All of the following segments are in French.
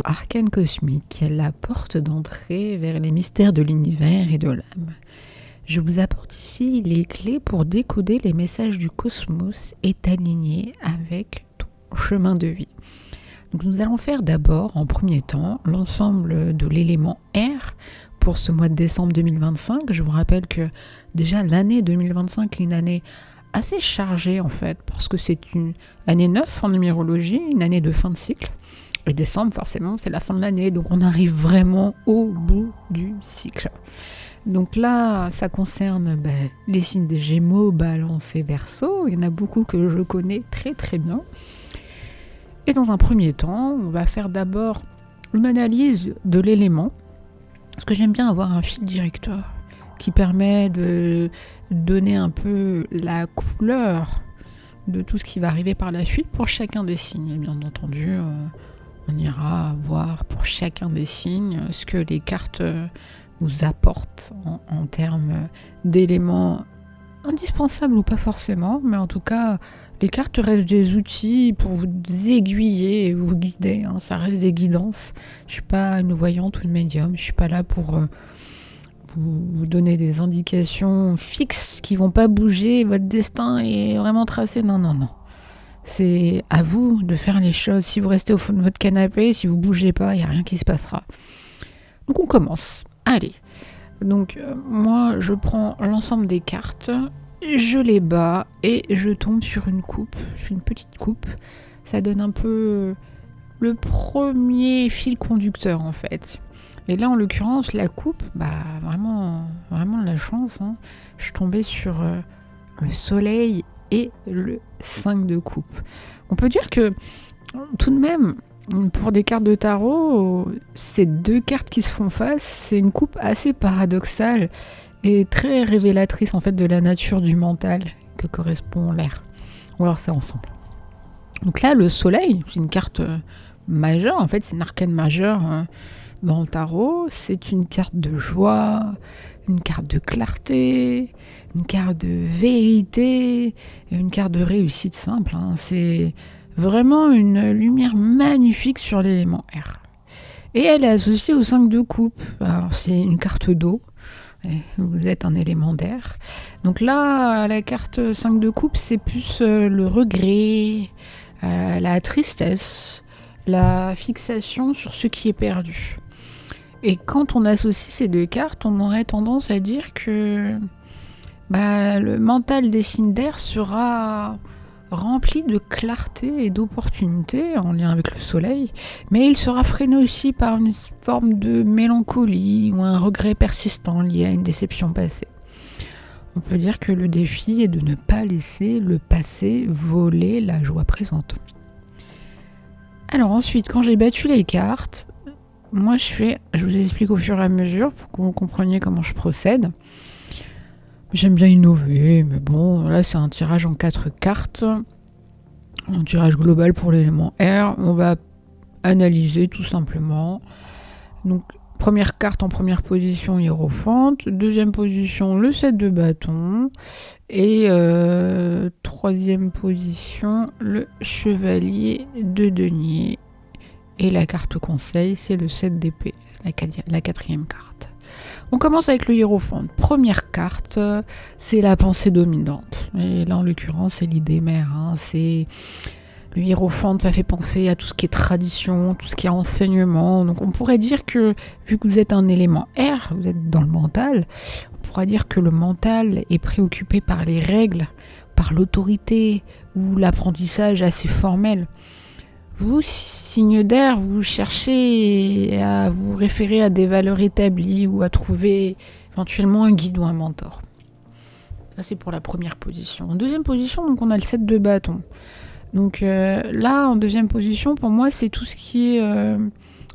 Arcane Cosmique, la porte d'entrée vers les mystères de l'univers et de l'âme. Je vous apporte ici les clés pour décoder les messages du cosmos et t'aligner avec ton chemin de vie. Donc nous allons faire d'abord, en premier temps, l'ensemble de l'élément R pour ce mois de décembre 2025. Je vous rappelle que déjà l'année 2025 est une année assez chargée en fait, parce que c'est une année 9 en numérologie, une année de fin de cycle. Et décembre, forcément, c'est la fin de l'année, donc on arrive vraiment au bout du cycle. Donc là, ça concerne les signes des Gémeaux, Balance et Verseau. Il y en a beaucoup que je connais très très bien. Et dans un premier temps, on va faire d'abord une analyse de l'élément, parce que j'aime bien avoir un fil directeur qui permet de donner un peu la couleur de tout ce qui va arriver par la suite pour chacun des signes. Et bien entendu, on ira voir pour chacun des signes ce que les cartes vous apportent en termes d'éléments indispensables ou pas forcément, mais en tout cas, les cartes restent des outils pour vous aiguiller et vous guider. Ça reste des guidances. Je ne suis pas une voyante ou une médium. Je ne suis pas là pour vous donner des indications fixes qui ne vont pas bouger. Votre destin est vraiment tracé. Non. C'est à vous de faire les choses. Si vous restez au fond de votre canapé, si vous ne bougez pas, il n'y a rien qui se passera. Donc on commence. Allez. Donc moi, je prends l'ensemble des cartes, je les bats et je tombe sur une coupe. Je fais une petite coupe. Ça donne un peu le premier fil conducteur en fait. Et là, en l'occurrence, la coupe, vraiment de la chance. Je tombais sur le soleil et le 5 de coupe. On peut dire que, tout de même, pour des cartes de tarot, ces deux cartes qui se font face, c'est une coupe assez paradoxale et très révélatrice en fait de la nature du mental que correspond l'air. On va voir ça ensemble. Donc là, le soleil, c'est une carte majeure, en fait, c'est une arcane majeure dans le tarot. C'est une carte de joie, une carte de clarté, une carte de vérité, une carte de réussite simple. C'est vraiment une lumière magnifique sur l'élément R. Et elle est associée au 5 de coupe. Alors c'est une carte d'eau. Vous êtes un élément d'air. Donc là, la carte 5 de coupe, c'est plus le regret, la tristesse, la fixation sur ce qui est perdu. Et quand on associe ces deux cartes, on aurait tendance à dire que le mental des signes d'air sera rempli de clarté et d'opportunités en lien avec le soleil, mais il sera freiné aussi par une forme de mélancolie ou un regret persistant lié à une déception passée. On peut dire que le défi est de ne pas laisser le passé voler la joie présente. Alors ensuite, quand j'ai battu les cartes, moi je vous explique au fur et à mesure pour que vous compreniez comment je procède. J'aime bien innover, mais bon, là c'est un tirage en 4 cartes, un tirage global pour l'élément R. On va analyser tout simplement. Donc, première carte en première position, Hiérophante. Deuxième position, le 7 de bâton. Et troisième position, le chevalier de denier. Et la carte conseil, c'est le 7 d'épée, la quatrième carte. On commence avec le Hiérophante. Première carte, c'est la pensée dominante. Et là, en l'occurrence, c'est l'idée mère. C'est le Hiérophante, ça fait penser à tout ce qui est tradition, tout ce qui est enseignement. Donc, on pourrait dire que, vu que vous êtes un élément R, vous êtes dans le mental, on pourrait dire que le mental est préoccupé par les règles, par l'autorité ou l'apprentissage assez formel. Vous, signe d'air, vous cherchez à vous référer à des valeurs établies ou à trouver éventuellement un guide ou un mentor. Ça, c'est pour la première position. En deuxième position, donc, on a le 7 de bâton. Donc là, en deuxième position, pour moi, c'est tout ce qui est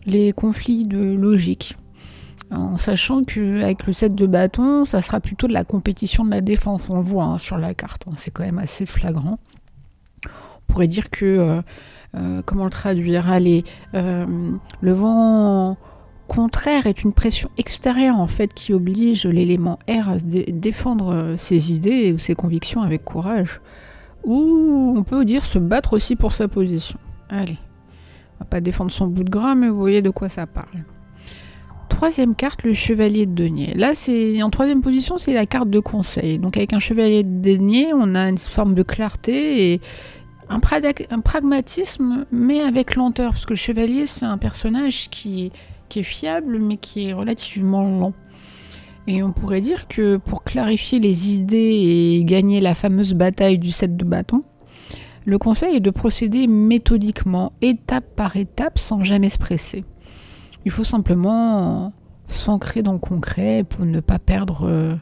les conflits de logique. En sachant qu'avec le 7 de bâton, ça sera plutôt de la compétition de la défense. On le voit sur la carte, c'est quand même assez flagrant. On pourrait dire que... comment le traduire ? Le vent contraire est une pression extérieure en fait qui oblige l'élément R à défendre ses idées ou ses convictions avec courage. Ou on peut dire se battre aussi pour sa position. Allez, va pas défendre son bout de gras, mais vous voyez de quoi ça parle. Troisième carte, le chevalier de denier. Là, c'est en troisième position, c'est la carte de conseil. Donc avec un chevalier de denier, on a une forme de clarté et un pragmatisme, mais avec lenteur. Parce que le chevalier, c'est un personnage qui est fiable, mais qui est relativement lent. Et on pourrait dire que pour clarifier les idées et gagner la fameuse bataille du 7 de bâton, le conseil est de procéder méthodiquement, étape par étape, sans jamais se presser. Il faut simplement s'ancrer dans le concret pour ne pas perdre,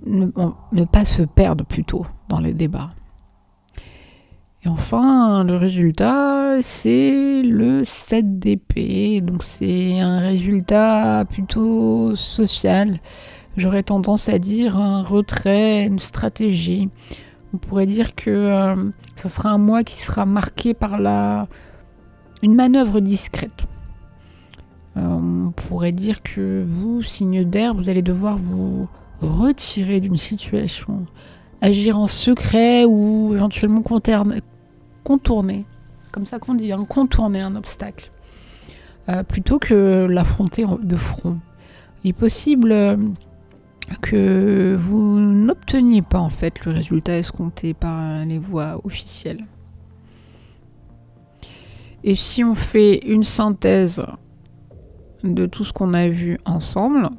ne pas se perdre plutôt dans les débats. Et enfin, le résultat, c'est le 7 d'épée. Donc c'est un résultat plutôt social. J'aurais tendance à dire un retrait, une stratégie. On pourrait dire que ça sera un mois qui sera marqué par une manœuvre discrète. On pourrait dire que vous, signe d'air, vous allez devoir vous retirer d'une situation, agir en secret ou éventuellement contourner, comme ça qu'on dit, contourner un obstacle, plutôt que l'affronter de front. Il est possible que vous n'obteniez pas en fait le résultat escompté par les voies officielles. Et si on fait une synthèse de tout ce qu'on a vu ensemble,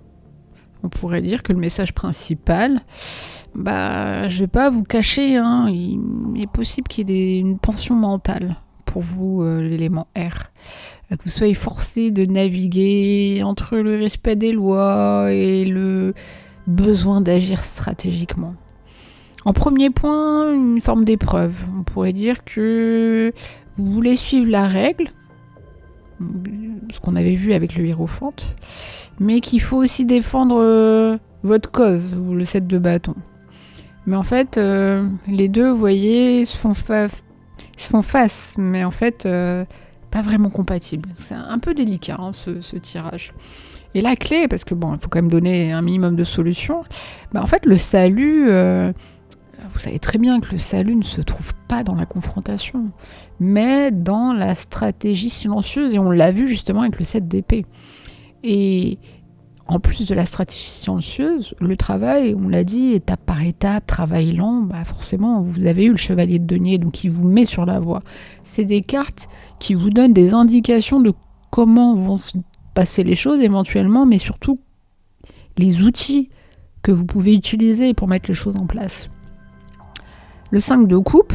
on pourrait dire que le message principal, je vais pas vous cacher, il est possible qu'il y ait une tension mentale pour vous, l'élément R. Que vous soyez forcé de naviguer entre le respect des lois et le besoin d'agir stratégiquement. En premier point, une forme d'épreuve. On pourrait dire que vous voulez suivre la règle, ce qu'on avait vu avec le hiérophante, mais qu'il faut aussi défendre votre cause, ou le 7 de bâton. Mais en fait, les deux, vous voyez, se font face, mais en fait, pas vraiment compatibles. C'est un peu délicat, ce tirage. Et la clé, parce que il faut quand même donner un minimum de solutions, en fait, le salut, vous savez très bien que le salut ne se trouve pas dans la confrontation, mais dans la stratégie silencieuse, et on l'a vu justement avec le 7 d'épée. Et en plus de la stratégie silencieuse, le travail, on l'a dit, étape par étape, travail lent, forcément, vous avez eu le chevalier de denier, donc qui vous met sur la voie. C'est des cartes qui vous donnent des indications de comment vont se passer les choses éventuellement, mais surtout les outils que vous pouvez utiliser pour mettre les choses en place. Le 5 de coupe,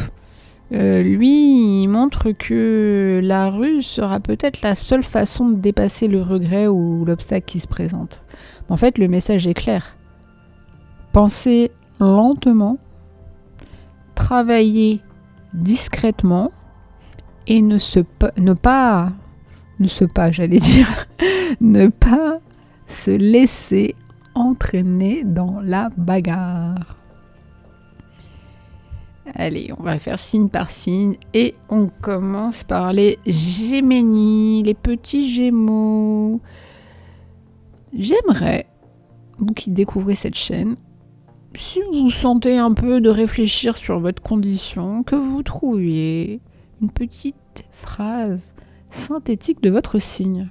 lui, il montre que la ruse sera peut-être la seule façon de dépasser le regret ou l'obstacle qui se présente. En fait, le message est clair. Pensez lentement, travaillez discrètement et ne pas se laisser entraîner dans la bagarre. Allez, on va faire signe par signe et on commence par les Gémenis, les petits Gémeaux. J'aimerais, vous qui découvrez cette chaîne, si vous sentez un peu de réfléchir sur votre condition, que vous trouviez une petite phrase synthétique de votre signe.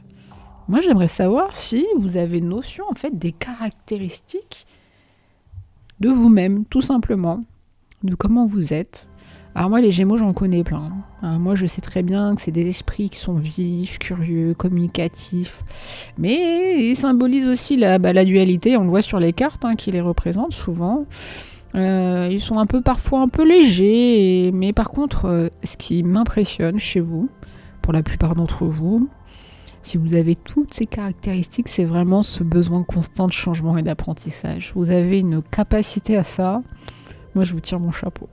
Moi, j'aimerais savoir si vous avez notion en fait des caractéristiques de vous-même, tout simplement. De comment vous êtes. Alors moi, les Gémeaux, j'en connais plein. Alors moi, je sais très bien que c'est des esprits qui sont vifs, curieux, communicatifs, mais ils symbolisent aussi la dualité, on le voit sur les cartes qui les représentent souvent. Ils sont parfois un peu légers, mais par contre, ce qui m'impressionne chez vous, pour la plupart d'entre vous, si vous avez toutes ces caractéristiques, c'est vraiment ce besoin constant de changement et d'apprentissage. Vous avez une capacité à ça. Moi, je vous tire mon chapeau.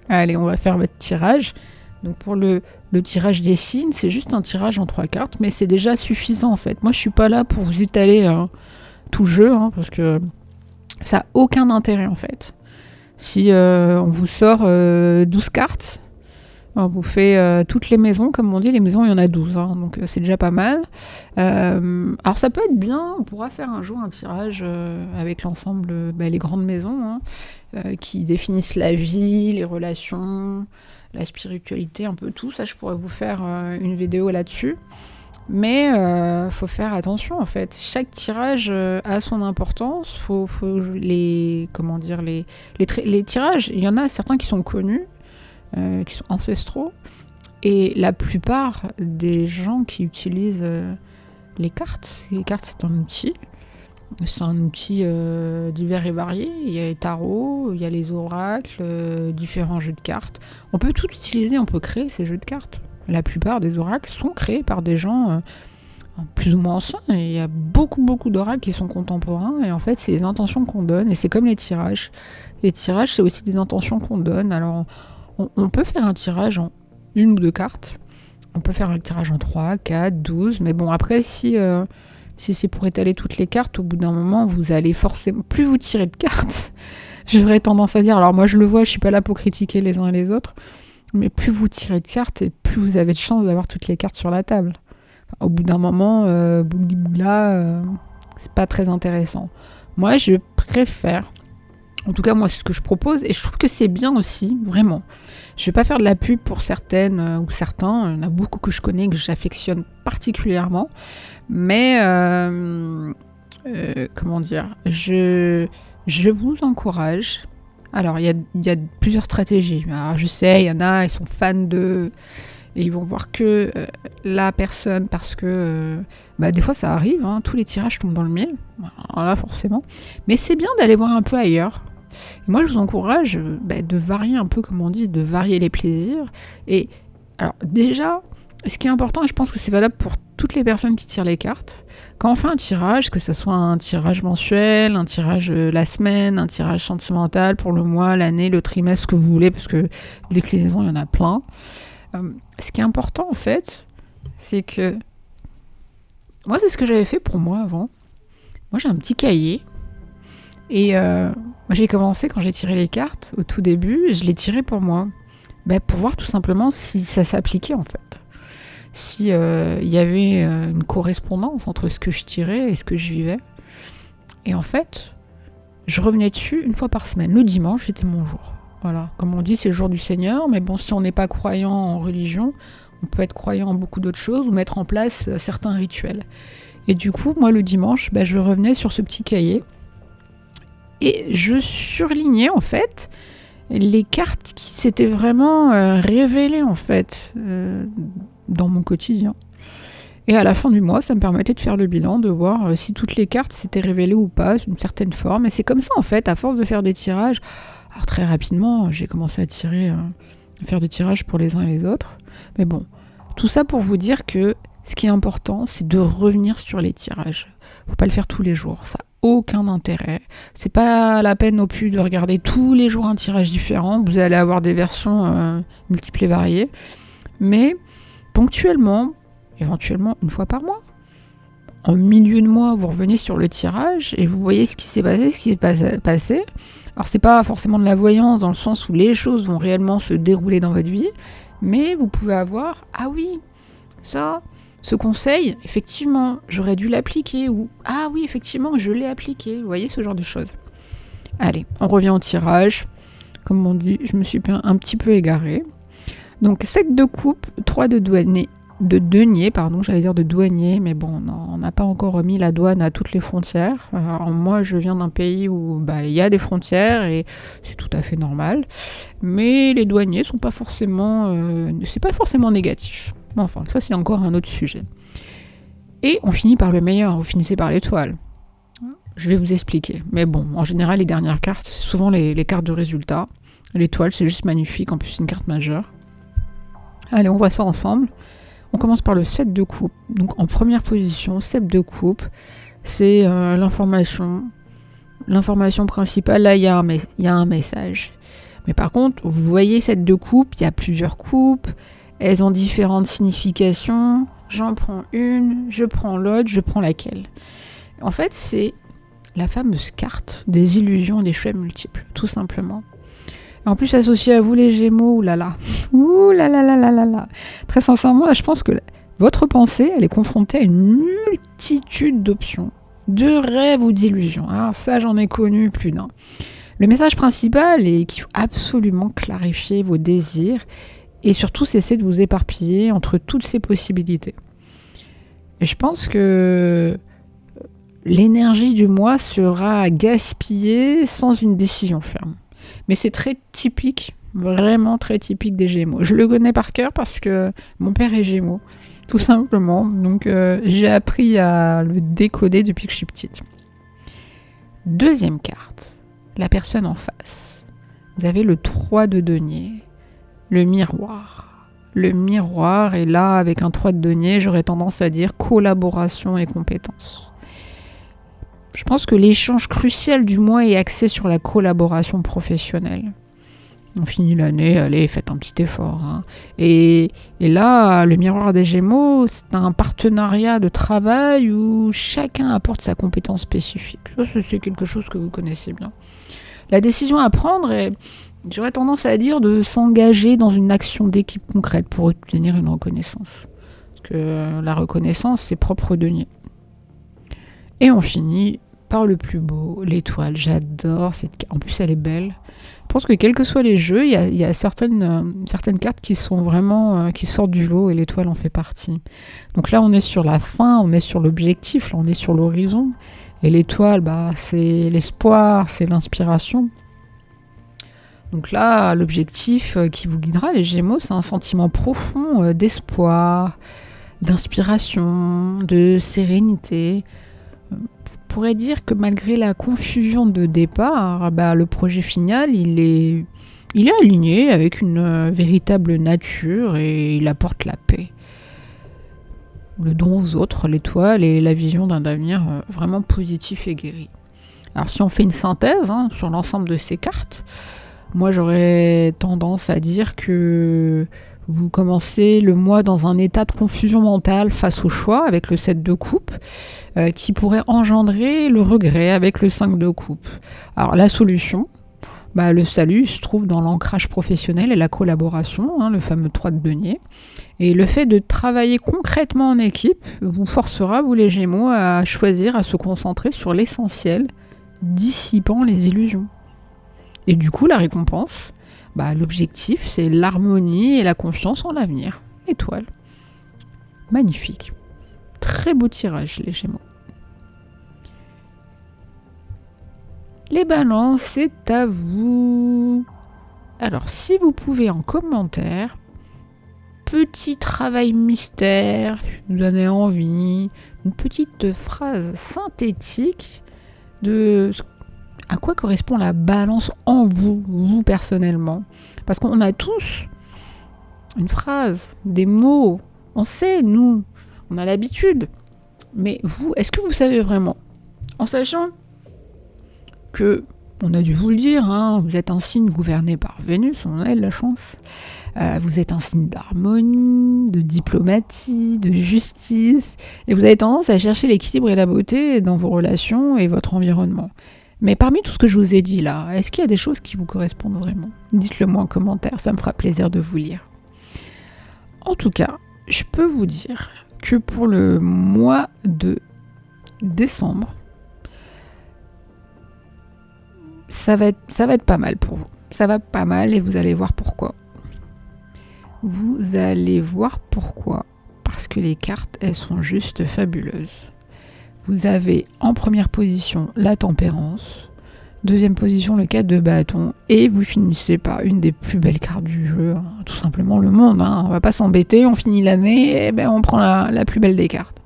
Allez, on va faire votre tirage. Donc, pour le tirage des signes, c'est juste un tirage en 3 cartes, mais c'est déjà suffisant, en fait. Moi, je suis pas là pour vous étaler tout jeu, parce que ça n'a aucun intérêt, en fait. Si on vous sort 12 cartes, Alors, vous faites toutes les maisons, comme on dit, les maisons il y en a 12, hein, donc c'est déjà pas mal. Alors ça peut être bien, on pourra faire un jour un tirage avec l'ensemble, les grandes maisons, hein, qui définissent la vie, les relations, la spiritualité, un peu tout. Ça, je pourrais vous faire une vidéo là-dessus. Mais faut faire attention en fait. Chaque tirage a son importance. Faut les tirages. Il y en a certains qui sont connus, qui sont ancestraux, et la plupart des gens qui utilisent les cartes. Les cartes, c'est un outil. C'est un outil divers et varié. Il y a les tarots, il y a les oracles, différents jeux de cartes. On peut tout utiliser, on peut créer ces jeux de cartes. La plupart des oracles sont créés par des gens plus ou moins anciens. Et il y a beaucoup d'oracles qui sont contemporains. Et en fait, c'est les intentions qu'on donne. Et c'est comme les tirages. Les tirages, c'est aussi des intentions qu'on donne. Alors, on peut faire un tirage en 1 ou 2 cartes. On peut faire un tirage en 3, 4, 12. Mais bon, après, si c'est pour étaler toutes les cartes, au bout d'un moment, vous allez forcément... Plus vous tirez de cartes, j'aurais tendance à dire... Alors moi, je le vois, je suis pas là pour critiquer les uns et les autres. Mais plus vous tirez de cartes, et plus vous avez de chance d'avoir toutes les cartes sur la table. Au bout d'un moment, bougli-bougla, c'est pas très intéressant. Moi, je préfère... En tout cas, moi, c'est ce que je propose. Et je trouve que c'est bien aussi, vraiment. Je vais pas faire de la pub pour certaines ou certains. Il y en a beaucoup que je connais, que j'affectionne particulièrement. Mais, comment dire, je vous encourage... Alors, il y a plusieurs stratégies. Alors, je sais, il y en a, ils sont fans de... Et ils vont voir que la personne, parce que... des fois, ça arrive, hein, tous les tirages tombent dans le mille. Alors là, forcément. Mais c'est bien d'aller voir un peu ailleurs. Et moi, je vous encourage de varier un peu, comme on dit, de varier les plaisirs. Et alors, déjà, ce qui est important, et je pense que c'est valable pour toutes les personnes qui tirent les cartes, quand on fait un tirage, que ce soit un tirage mensuel, un tirage la semaine, un tirage sentimental pour le mois, l'année, le trimestre, ce que vous voulez, parce que des déclinaisons, il y en a plein. Ce qui est important, en fait, c'est que... Moi, c'est ce que j'avais fait pour moi avant. Moi, j'ai un petit cahier. Et moi, j'ai commencé, quand j'ai tiré les cartes, au tout début, je les tirais pour moi. Pour voir tout simplement si ça s'appliquait, en fait. Si y avait une correspondance entre ce que je tirais et ce que je vivais. Et en fait, je revenais dessus 1 fois par semaine. Le dimanche, c'était mon jour. Voilà. Comme on dit, c'est le jour du Seigneur. Mais bon, si on n'est pas croyant en religion, on peut être croyant en beaucoup d'autres choses ou mettre en place certains rituels. Et du coup, moi, le dimanche, je revenais sur ce petit cahier. Et je surlignais, en fait, les cartes qui s'étaient vraiment révélées, en fait, dans mon quotidien. Et à la fin du mois, ça me permettait de faire le bilan, de voir si toutes les cartes s'étaient révélées ou pas, d'une certaine forme. Et c'est comme ça, en fait, à force de faire des tirages. Alors très rapidement, j'ai commencé à faire des tirages pour les uns et les autres. Mais bon, tout ça pour vous dire que ce qui est important, c'est de revenir sur les tirages. Faut pas le faire tous les jours, ça n'a aucun intérêt. C'est pas la peine non plus de regarder tous les jours un tirage différent. Vous allez avoir des versions multiples et variées. Mais ponctuellement, éventuellement 1 fois par mois, en milieu de mois, vous revenez sur le tirage et vous voyez ce qui s'est passé, ce qui est passé. Alors c'est pas forcément de la voyance dans le sens où les choses vont réellement se dérouler dans votre vie, mais vous pouvez avoir, ah oui, ça, ce conseil, effectivement, j'aurais dû l'appliquer, ou ah oui, effectivement, je l'ai appliqué, vous voyez, ce genre de choses. Allez, on revient au tirage. Comme on dit, je me suis un petit peu égarée. Donc 7 de coupe, 3 de denier, de douanier, mais bon, on n'a pas encore remis la douane à toutes les frontières. Alors moi, je viens d'un pays où il y a des frontières et c'est tout à fait normal, mais les douaniers sont pas forcément, c'est pas forcément négatif. Enfin, ça c'est encore un autre sujet. Et on finit par le meilleur, vous finissez par l'étoile. Je vais vous expliquer. Mais bon, en général, les dernières cartes, c'est souvent les cartes de résultat. L'étoile, c'est juste magnifique, en plus c'est une carte majeure. Allez, on voit ça ensemble. On commence par le 7 de coupe. Donc en première position, 7 de coupe, c'est l'information. L'information principale, là, il y a un message. Mais par contre, vous voyez 7 de coupe, il y a plusieurs coupes. Elles ont différentes significations. J'en prends une, je prends l'autre, je prends laquelle. En fait, c'est la fameuse carte des illusions et des choix multiples, tout simplement. En plus, associé à vous les Gémeaux, oulala. Ouh là là. Très sincèrement, là, je pense que votre pensée, elle est confrontée à une multitude d'options, de rêves ou d'illusions. Alors ça, j'en ai connu plus d'un. Le message principal est qu'il faut absolument clarifier vos désirs et surtout cesser de vous éparpiller entre toutes ces possibilités. Et je pense que l'énergie du mois sera gaspillée sans une décision ferme. Mais c'est très typique, vraiment très typique des Gémeaux. Je le connais par cœur parce que mon père est Gémeaux, tout simplement. Donc j'ai appris à le décoder depuis que je suis petite. Deuxième carte, la personne en face. Vous avez le 3 de denier, le miroir. Le miroir est là avec un 3 de denier, j'aurais tendance à dire collaboration et compétence. Je pense que l'échange crucial du mois est axé sur la collaboration professionnelle. On finit l'année, allez, faites un petit effort. Hein. Et là, le miroir des Gémeaux, c'est un partenariat de travail où chacun apporte sa compétence spécifique. Ça, c'est quelque chose que vous connaissez bien. La décision à prendre est, j'aurais tendance à dire, de s'engager dans une action d'équipe concrète pour obtenir une reconnaissance. Parce que la reconnaissance, c'est propre au denier. Et on finit par le plus beau, l'étoile. J'adore cette carte. En plus, elle est belle. Je pense que quels que soient les jeux, il y a certaines cartes qui sont vraiment qui sortent du lot et l'étoile en fait partie. Donc là, on est sur la fin, on est sur l'objectif, là, on est sur l'horizon. Et l'étoile, c'est l'espoir, c'est l'inspiration. Donc là, l'objectif qui vous guidera, les Gémeaux, c'est un sentiment profond d'espoir, d'inspiration, de sérénité. On pourrait dire que malgré la confusion de départ, le projet final, il est aligné avec une véritable nature et il apporte la paix. Le don aux autres, l'étoile et la vision d'un avenir vraiment positif et guéri. Alors si on fait une synthèse sur l'ensemble de ces cartes, moi j'aurais tendance à dire que vous commencez le mois dans un état de confusion mentale face au choix avec le 7 de coupe qui pourrait engendrer le regret avec le 5 de coupe. Alors la solution, le salut se trouve dans l'ancrage professionnel et la collaboration, le fameux 3 de denier. Et le fait de travailler concrètement en équipe vous forcera, vous les Gémeaux, à choisir, à se concentrer sur l'essentiel, dissipant les illusions. Et du coup, la récompense, l'objectif, c'est l'harmonie et la confiance en l'avenir. Étoile. Magnifique. Très beau tirage, les Gémeaux. Les balances, c'est à vous. Alors, si vous pouvez en commentaire, petit travail mystère, vous donnez envie, une petite phrase synthétique de à quoi correspond la balance en vous personnellement. Parce qu'on a tous une phrase, des mots, on sait, nous, on a l'habitude. Mais vous, est-ce que vous savez vraiment? En sachant que, on a dû vous le dire, vous êtes un signe gouverné par Vénus, on a de la chance. Vous êtes un signe d'harmonie, de diplomatie, de justice, et vous avez tendance à chercher l'équilibre et la beauté dans vos relations et votre environnement. Mais parmi tout ce que je vous ai dit là, est-ce qu'il y a des choses qui vous correspondent vraiment? Dites-le moi en commentaire, ça me fera plaisir de vous lire. En tout cas, je peux vous dire que pour le mois de décembre, ça va être pas mal pour vous. Ça va pas mal et vous allez voir pourquoi. Vous allez voir pourquoi. Parce que les cartes, elles sont juste fabuleuses. Vous avez en première position la tempérance, deuxième position le 4 de bâton, et vous finissez par une des plus belles cartes du jeu, tout simplement le monde. On va pas s'embêter, on finit l'année, et on prend la plus belle des cartes.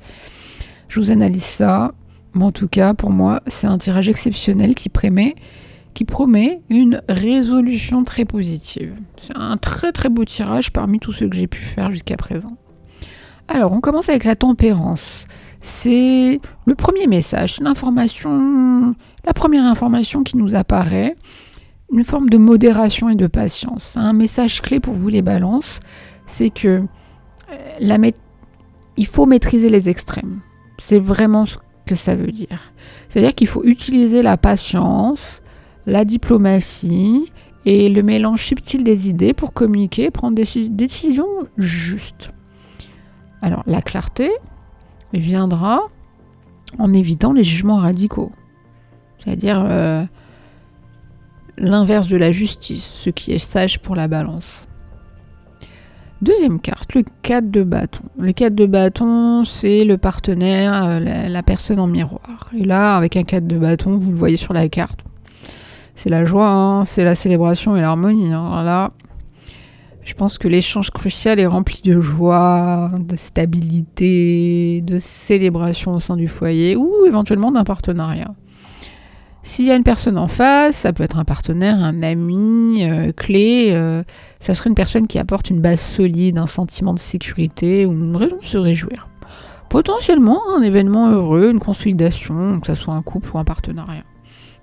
Je vous analyse ça, mais en tout cas, pour moi, c'est un tirage exceptionnel qui promet une résolution très positive. C'est un très très beau tirage parmi tous ceux que j'ai pu faire jusqu'à présent. Alors, on commence avec la tempérance. C'est le premier message, la première information qui nous apparaît, une forme de modération et de patience. Un message clé pour vous les balances, c'est que il faut maîtriser les extrêmes. C'est vraiment ce que ça veut dire. C'est-à-dire qu'il faut utiliser la patience, la diplomatie et le mélange subtil des idées pour communiquer et prendre des décisions justes. Alors, la clarté viendra en évitant les jugements radicaux, c'est-à-dire l'inverse de la justice, ce qui est sage pour la balance. Deuxième carte, le 4 de bâton. Le 4 de bâton, c'est le partenaire, la personne en miroir. Et là, avec un 4 de bâton, vous le voyez sur la carte, c'est la joie, hein, c'est la célébration et l'harmonie. Hein. Là, je pense que l'échange crucial est rempli de joie, de stabilité, de célébration au sein du foyer ou éventuellement d'un partenariat. S'il y a une personne en face, ça peut être un partenaire, un ami, clé, ça serait une personne qui apporte une base solide, un sentiment de sécurité ou une raison de se réjouir. Potentiellement un événement heureux, une consolidation, que ce soit un couple ou un partenariat.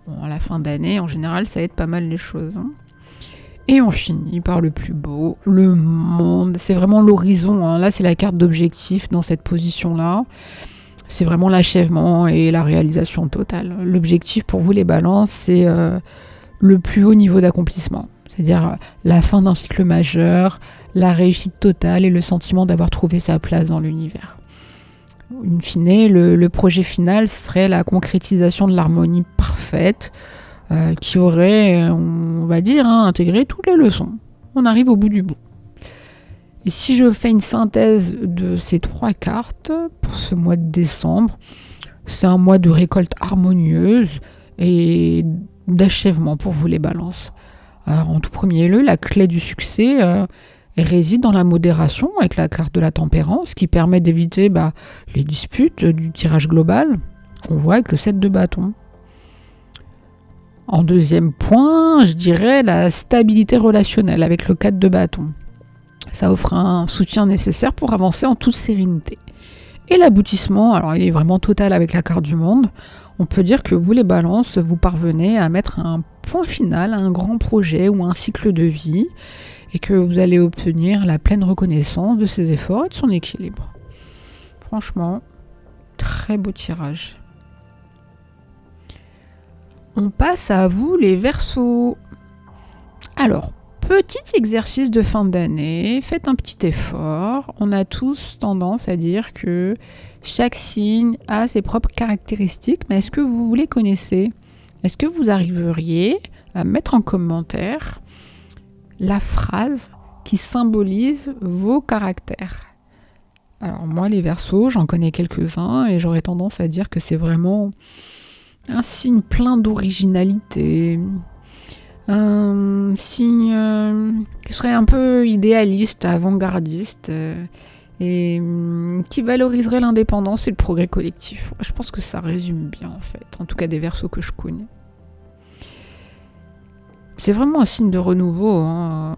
Bon, à la fin d'année, en général, ça aide pas mal les choses. Hein. Et on finit par le plus beau, le monde. C'est vraiment l'horizon. Hein. Là, c'est la carte d'objectif dans cette position-là. C'est vraiment l'achèvement et la réalisation totale. L'objectif pour vous, les balances, c'est le plus haut niveau d'accomplissement. C'est-à-dire la fin d'un cycle majeur, la réussite totale et le sentiment d'avoir trouvé sa place dans l'univers. In fine, le projet final serait la concrétisation de l'harmonie parfaite qui aurait, on va dire, intégré toutes les leçons. On arrive au bout du bout. Et si je fais une synthèse de ces 3 cartes pour ce mois de décembre, c'est un mois de récolte harmonieuse et d'achèvement pour vous les balances. Alors, en tout premier lieu, la clé du succès réside dans la modération avec la carte de la tempérance qui permet d'éviter les disputes du tirage global qu'on voit avec le 7 de bâton. En deuxième point, je dirais la stabilité relationnelle avec le 4 de bâton. Ça offre un soutien nécessaire pour avancer en toute sérénité. Et l'aboutissement, alors il est vraiment total avec la carte du monde. On peut dire que vous les balances, vous parvenez à mettre un point final à un grand projet ou un cycle de vie et que vous allez obtenir la pleine reconnaissance de ses efforts et de son équilibre. Franchement, très beau tirage. On passe à vous les Verseaux. Alors, petit exercice de fin d'année, faites un petit effort. On a tous tendance à dire que chaque signe a ses propres caractéristiques, mais est-ce que vous les connaissez ? Est-ce que vous arriveriez à mettre en commentaire la phrase qui symbolise vos caractères ? Alors moi, les Verseaux, j'en connais quelques-uns et j'aurais tendance à dire que c'est vraiment un signe plein d'originalité, un signe qui serait un peu idéaliste, avant-gardiste et qui valoriserait l'indépendance et le progrès collectif. Je pense que ça résume bien en fait, en tout cas des Verseaux que je connais. C'est vraiment un signe de renouveau. Hein.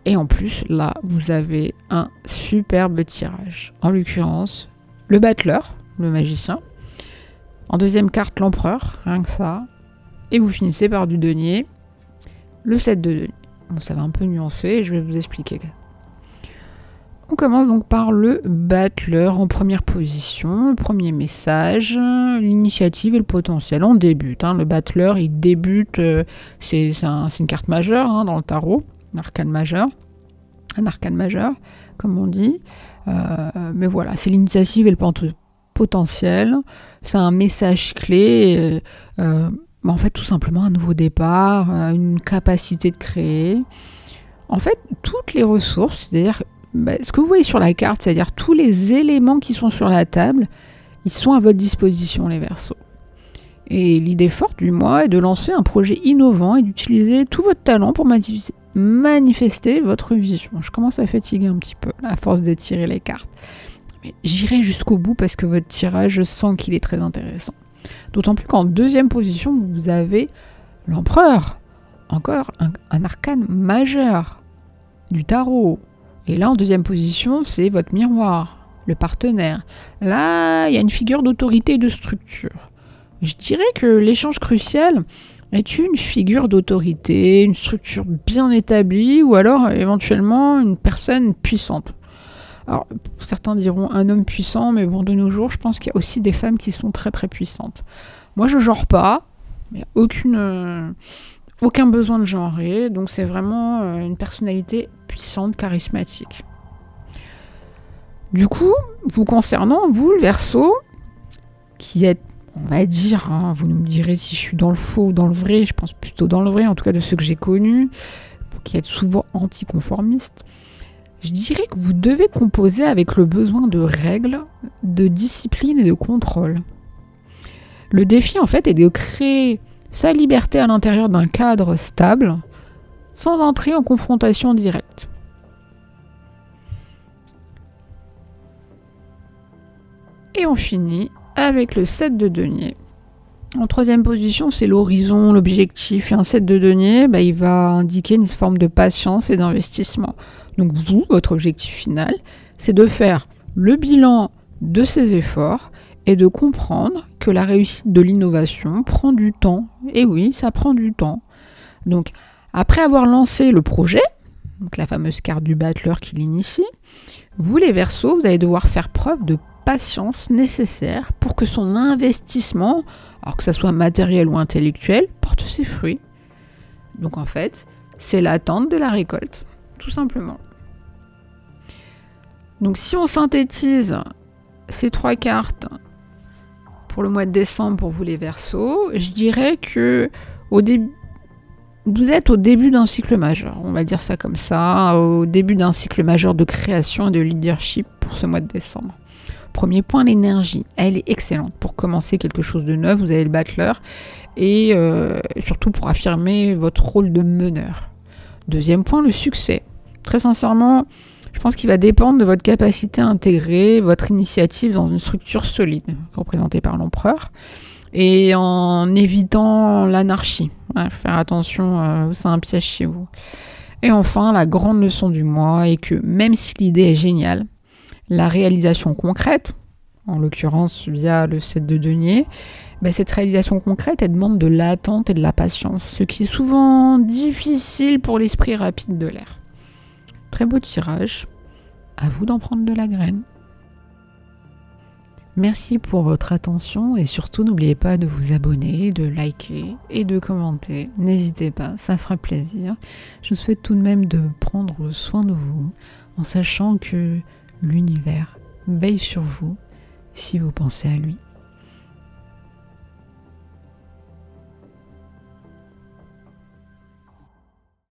Et en plus, là, vous avez un superbe tirage. En l'occurrence, le battleur, le magicien. En deuxième carte, l'empereur, rien que ça. Et vous finissez par du denier, le 7 de denier. Bon, ça va un peu nuancer, je vais vous expliquer. On commence donc par le battleur en première position. Le premier message, l'initiative et le potentiel. On débute. Le battleur, il débute, c'est une carte majeure dans le tarot, un arcane majeur, comme on dit. Mais voilà, c'est l'initiative et le potentiel. C'est un message clé. En fait, tout simplement un nouveau départ, une capacité de créer. En fait, toutes les ressources, c'est-à-dire ce que vous voyez sur la carte, c'est-à-dire tous les éléments qui sont sur la table, ils sont à votre disposition, les Verseaux. Et l'idée forte du mois est de lancer un projet innovant et d'utiliser tout votre talent pour manifester votre vision. Je commence à fatiguer un petit peu, à force de tirer les cartes. Mais j'irai jusqu'au bout parce que votre tirage, je sens qu'il est très intéressant. D'autant plus qu'en deuxième position, vous avez l'empereur. Encore un arcane majeur du tarot. Et là, en deuxième position, c'est votre miroir, le partenaire. Là, il y a une figure d'autorité et de structure. Je dirais que l'échange crucial est une figure d'autorité, une structure bien établie, ou alors éventuellement une personne puissante. Alors, certains diront un homme puissant, mais bon, de nos jours, je pense qu'il y a aussi des femmes qui sont très très puissantes. Moi, je genre pas, il n'y a Aucun besoin de genrer, donc c'est vraiment une personnalité puissante, charismatique. Du coup, vous concernant, vous, le Verseau, qui êtes, on va dire, vous me direz si je suis dans le faux ou dans le vrai, je pense plutôt dans le vrai, en tout cas de ceux que j'ai connus, qui êtes souvent anticonformistes, je dirais que vous devez composer avec le besoin de règles, de discipline et de contrôle. Le défi, en fait, est de créer sa liberté à l'intérieur d'un cadre stable, sans entrer en confrontation directe. Et on finit avec le 7 de denier. En troisième position, c'est l'horizon, l'objectif. Et un 7 de denier, il va indiquer une forme de patience et d'investissement. Donc vous, votre objectif final, c'est de faire le bilan de ces efforts et de comprendre que la réussite de l'innovation prend du temps. Et oui, ça prend du temps. Donc, après avoir lancé le projet, donc la fameuse carte du battleur qui l'initie, vous les Verseaux, vous allez devoir faire preuve de patience nécessaire pour que son investissement, alors que ça soit matériel ou intellectuel, porte ses fruits. Donc en fait, c'est l'attente de la récolte, tout simplement. Donc si on synthétise ces 3 cartes pour le mois de décembre pour vous les Verseaux, je dirais que vous êtes au début d'un cycle majeur, on va dire ça comme ça, au début d'un cycle majeur de création et de leadership pour ce mois de décembre. Premier point, l'énergie. Elle est excellente pour commencer quelque chose de neuf. Vous avez le battleur et surtout pour affirmer votre rôle de meneur. Deuxième point, le succès. Très sincèrement, je pense qu'il va dépendre de votre capacité à intégrer votre initiative dans une structure solide, représentée par l'empereur, et en évitant l'anarchie. Faire attention, c'est un piège chez vous. Et enfin, la grande leçon du mois est que même si l'idée est géniale, la réalisation concrète, en l'occurrence via le 7 de denier, cette réalisation concrète, elle demande de l'attente et de la patience, ce qui est souvent difficile pour l'esprit rapide de l'air. Très beau tirage, à vous d'en prendre de la graine. Merci pour votre attention et surtout n'oubliez pas de vous abonner, de liker et de commenter. N'hésitez pas, ça fera plaisir. Je vous souhaite tout de même de prendre soin de vous en sachant que l'univers veille sur vous si vous pensez à lui.